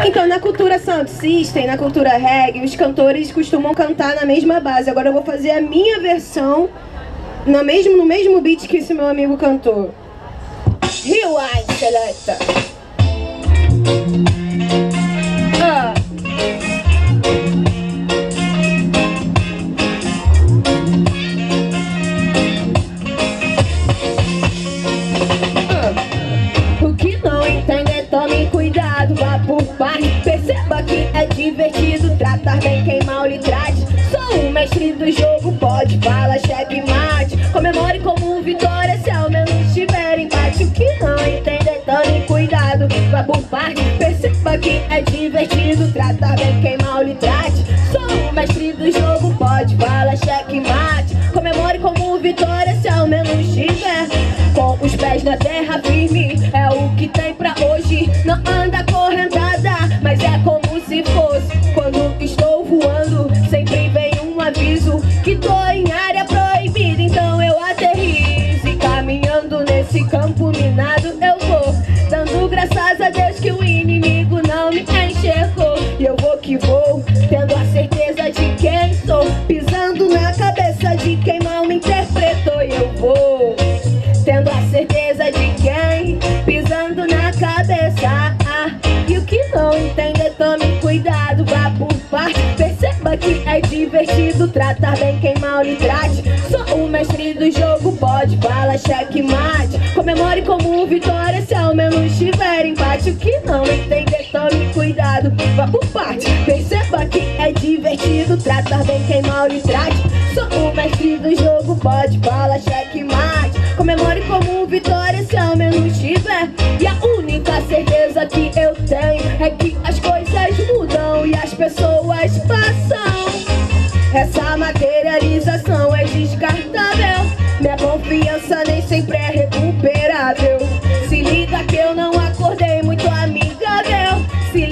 Então, na cultura sound system, na cultura reggae, os cantores costumam cantar na mesma base. Agora eu vou fazer a minha versão no mesmo beat que esse meu amigo cantou. Rewind, selecta. O que não entender, tome cuidado, vá por parte. Perceba que é divertido tratar bem quem mal lhe trate. Sou o mestre do jogo, pode falar checkmate. Comemore como vitória se ao menos tiver empate. O que não entender, tome cuidado, vá por parte. Perceba que é divertido tratar bem quem mal lhe trate. Sou o mestre do jogo, pode falar checkmate. Comemore como vitória se ao menos tiver com os pés na terra firme. É o que tem pra hoje. Não anda acorrentada, mas é como se fosse. Quando estou voando, sempre vem um aviso que tô em área proibida. Então eu aterrizo e caminhando nesse campo minado eu vou, dando graças a Deus que o inimigo não me enxergou. E eu vou que vou, tendo a certeza de quem sou, pisando na cabeça de quem mal me interpretou. E eu vou, tendo a certeza de quem, pisando na cabeça. E o que não entender, tome cuidado, vá por parte. Perceba que é divertido tratar bem quem mal lhe trate. Sou o mestre do jogo, pode falar checkmate. Comemore como vitória se ao menos tiver empate. O que não entender, tome cuidado, vá por parte. Perceba que é divertido tratar bem quem mal lhe trate. Sou o mestre do jogo, pode falar checkmate. Comemore como vitória se ao menos tiver. E a única certeza que eu tenho é que as coisas mudam e as pessoas passam. Essa materialização é descartável. Minha confiança nem sempre é recuperável. Se liga que eu não acordei muito amigável. Se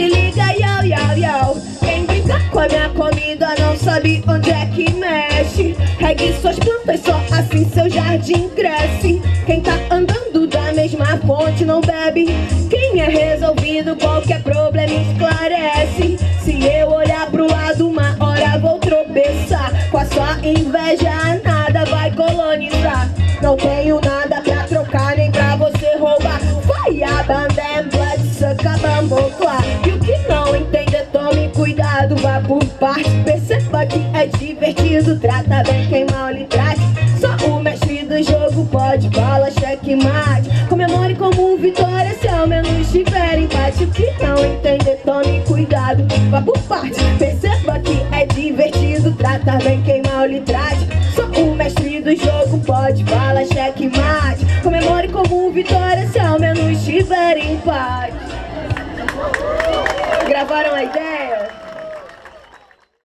liga, yau, yau, yau. Quem brinca com a minha comida não sabe onde é que mexe. Regue suas plantas, só assim seu jardim cresce. Quem tá andando da mesma fonte não bebe. Quem é resolvido, qualquer problema esclarece. Se eu olhar pro lado, uma hora vou tropeçar. Com a sua inveja nada vai colonizar. Não tenho nada pra trocar, nem pra você roubar. Vai abandon, blood, suca, bambocla. E o que não entender, tome cuidado, vá por parte. Perceba que é divertido tratar bem quem mal lhe trate. Só o mestre do jogo, pode falar checkmate. Comemore como vitória se ao menos tiver empate. O que não entender, tome cuidado, vá por parte. Perceba que é divertido tratar bem quem mal lhe trate. Sou o mestre do jogo, pode falar checkmate. Comemore como vitória se ao menos tiver empate. Gravaram a ideia?